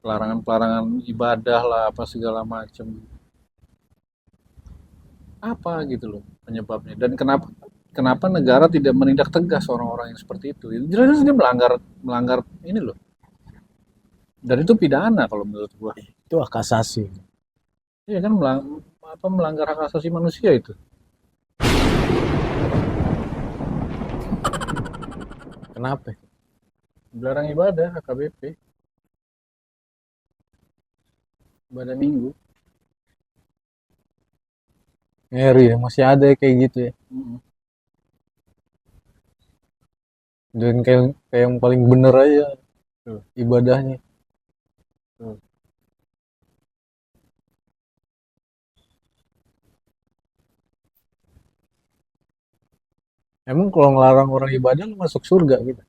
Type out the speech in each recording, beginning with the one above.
pelarangan-pelarangan ibadah lah apa segala macam. Apa gitu loh penyebabnya, dan kenapa kenapa negara tidak menindak tegas orang-orang yang seperti itu. Jelas dia melanggar melanggar ini loh, dan itu pidana kalau menurut gua. Itu hak asasi. Iya kan, melanggar hak asasi manusia itu. Kenapa? Dilarang ibadah HKBP, ibadah minggu. Ngeri ya, masih ada ya kayak gitu ya. Mm-mm. Dan kayak yang paling bener aja Tuh, ibadahnya. tuh. Emang kalau ngelarang orang ibadah lu masuk surga gitu?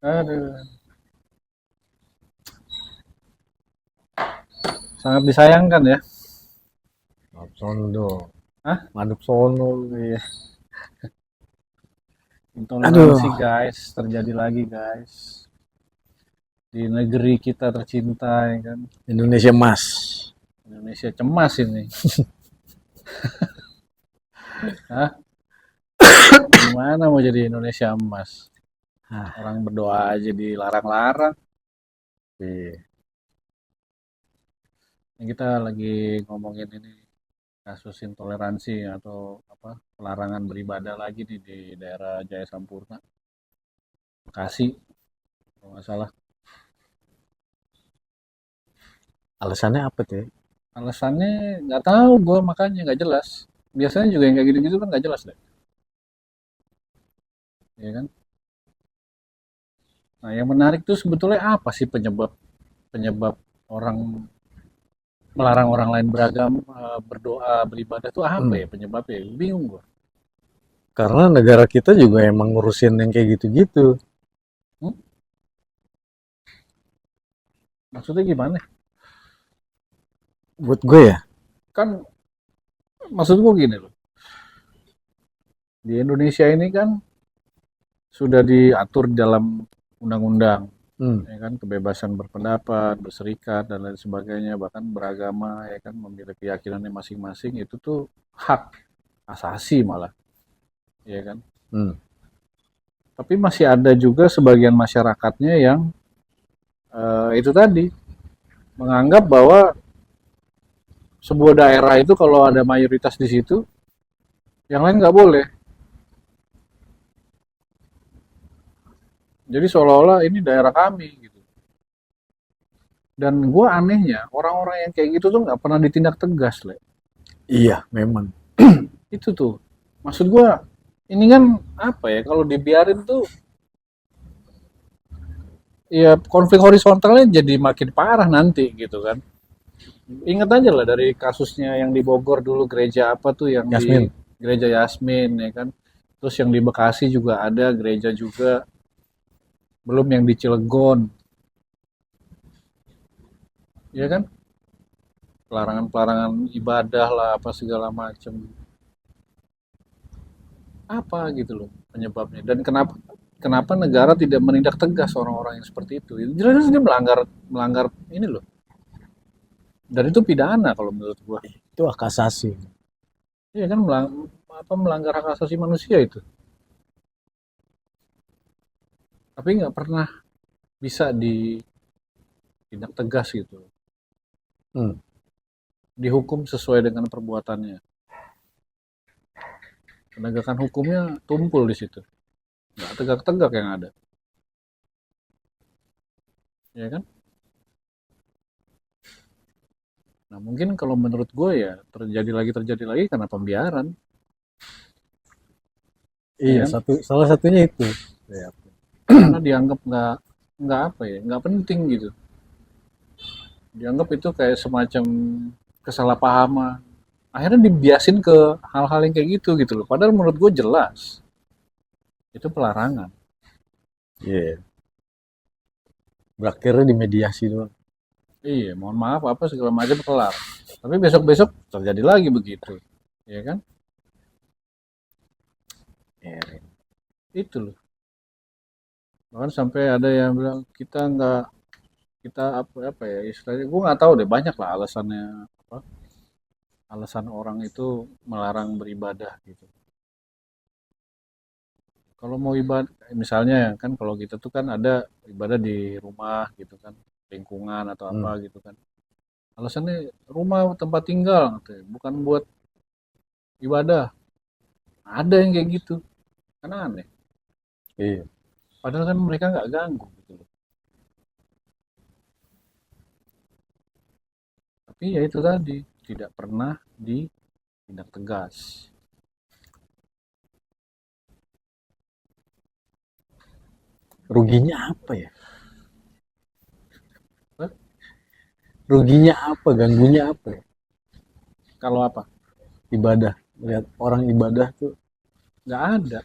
Aduh, sangat disayangkan ya. Ngadep sono dong. Hah? Ngadep sono. Iya, Aduh, intoleransi guys terjadi lagi guys di negeri kita tercinta, ya kan. Indonesia Mas. Indonesia cemas ini. Hah? Gimana mau jadi Indonesia emas? Ah, Orang berdoa aja dilarang-larang. iya. Ini kita lagi ngomongin ini kasus intoleransi atau apa, pelarangan beribadah lagi nih di daerah Jaya Sampurna, Bekasi kalau nggak salah. Alasannya apa tuh? Alasannya nggak tahu, gue makanya nggak jelas. Biasanya juga yang kayak gitu-gitu kan nggak jelas deh, ya kan. Nah yang menarik tuh sebetulnya apa sih penyebab penyebab orang melarang orang lain beragama, berdoa, beribadah tuh apa Hmm, ya penyebabnya? Bingung gue. karena negara kita juga emang ngurusin yang kayak gitu-gitu. Hmm? Maksudnya gimana? Buat gue ya, Kan maksud gue gini loh. Di Indonesia ini kan sudah diatur di dalam undang-undang, hmm, ya kan, kebebasan berpendapat, berserikat dan lain sebagainya, bahkan beragama, ya kan, memiliki keyakinannya masing-masing, itu tuh hak asasi malah, ya kan. hmm, Tapi masih ada juga sebagian masyarakatnya yang itu tadi menganggap bahwa sebuah daerah itu kalau ada mayoritas di situ, yang lain nggak boleh. Jadi seolah-olah ini daerah kami gitu. Dan gue anehnya orang-orang yang kayak gitu tuh nggak pernah ditindak tegas, Le. iya memang. Itu tuh maksud gue, ini kan apa ya, kalau dibiarin tuh ya konflik horizontalnya jadi makin parah nanti gitu kan. Ingat aja lah dari kasusnya yang di Bogor dulu, gereja apa tuh yang di Yasmin, gereja Yasmin, ya kan. Terus yang di Bekasi juga ada gereja juga, belum yang di Cilegon, ya kan. Pelarangan-pelarangan ibadah lah apa segala macam. Apa gitu loh penyebabnya, dan kenapa kenapa negara tidak menindak tegas orang-orang yang seperti itu. Jelas dia melanggar melanggar ini loh, dan itu pidana kalau menurut gua. itu hak asasi. Iya kan, melanggar hak asasi manusia itu, tapi nggak pernah bisa ditindak tegas gitu, Hmm, dihukum sesuai dengan perbuatannya. Penegakan hukumnya tumpul di situ, nggak tegak-tegak yang ada, ya kan. Nah mungkin kalau menurut gue ya terjadi lagi karena pembiaran, ya iya, kan, salah satunya itu. Ya. karena dianggap nggak apa ya, nggak penting gitu, dianggap itu kayak semacam kesalahpahaman, akhirnya dibiasin ke hal-hal yang kayak gitu loh, padahal menurut gue jelas itu pelarangan. Iya, berakhirnya di mediasi doang. Iya, mohon maaf apa segala macam kelar, tapi besok-besok terjadi lagi begitu, ya kan. Iya, Itu loh. Bahkan sampai ada yang bilang kita nggak, kita apa apa ya istilahnya, gue nggak tahu deh, banyak lah alasannya, apa alasan orang itu melarang beribadah gitu. Kalau mau ibadah, misalnya kan kalau kita tuh kan ada ibadah di rumah gitu kan, lingkungan atau apa Hmm. gitu kan. Alasannya rumah tempat tinggal katanya, bukan buat ibadah. Ada yang kayak gitu, kan aneh. Iya. Padahal kan mereka nggak ganggu gitu loh. Tapi ya itu tadi, tidak pernah ditindak tegas. Ruginya apa ya? Hah? Ruginya apa? Ganggunya apa ya? Kalau apa? Ibadah. Lihat orang ibadah tuh. Nggak ada.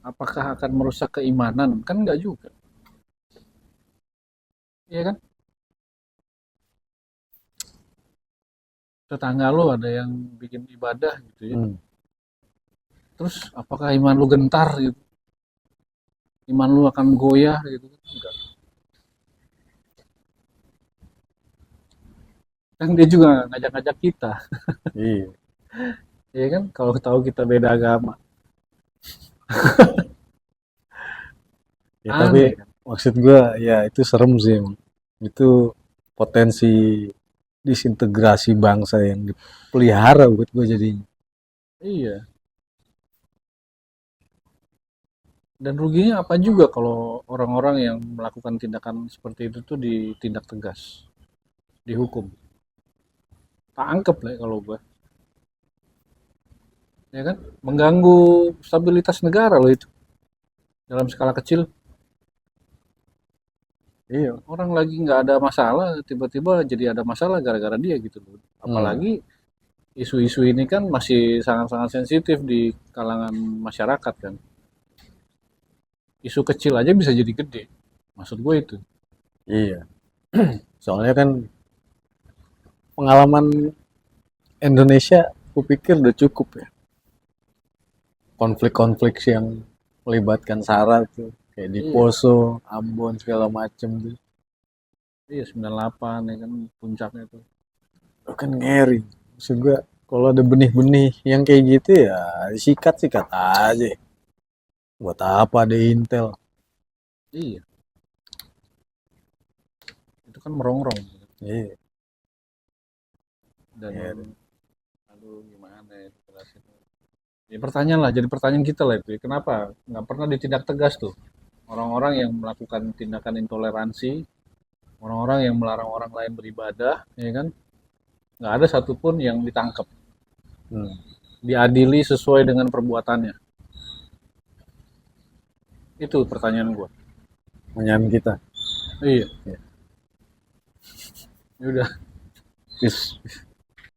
Apakah akan merusak keimanan? Kan nggak juga. Iya kan? Tetangga lo ada yang bikin ibadah gitu ya. Hmm. Terus apakah iman lu gentar gitu? Iman lu akan goyah gitu kan? Enggak. Kan dia juga ngajak-ngajak kita. Iya. Iya kan? Kalau tahu kita beda agama. Ya tapi Aneh kan? maksud gua ya itu serem sih emang. Itu potensi disintegrasi bangsa yang dipelihara buat gua jadinya. Iya. Dan ruginya apa juga kalau orang-orang yang melakukan tindakan seperti itu tuh ditindak tegas, dihukum. Tangkep lah kalau gue, ya kan? Mengganggu stabilitas negara loh itu dalam skala kecil. Iya. Orang lagi nggak ada masalah, tiba-tiba jadi ada masalah gara-gara dia gitu loh. Hmm. Apalagi isu-isu ini kan masih sangat-sangat sensitif di kalangan masyarakat kan. Isu kecil aja bisa jadi gede. Maksud gue itu. Iya. Soalnya kan pengalaman Indonesia kupikir udah cukup ya. Konflik-konflik yang melibatkan SARA tuh. Kayak di Iya, Poso, Ambon, segala macem tuh. iya 98 ya kan puncaknya tuh. Itu kan ngeri. Maksud gua kalau ada benih-benih yang kayak gitu ya sikat-sikat aja. Buat apa ada Intel? Iya, itu kan merongrong gitu. Iya. Dan Iya. aduh gimana ya jelasin. Ya pertanyaan lah, jadi pertanyaan kita lah itu. Ya. Kenapa nggak pernah ditindak tegas tuh orang-orang yang melakukan tindakan intoleransi, orang-orang yang melarang orang lain beribadah, ya kan? Nggak ada satupun yang ditangkap, Hmm. diadili sesuai dengan perbuatannya. Itu pertanyaan gua. Pertanyaan kita. Iya, Ya. ya udah. Peace.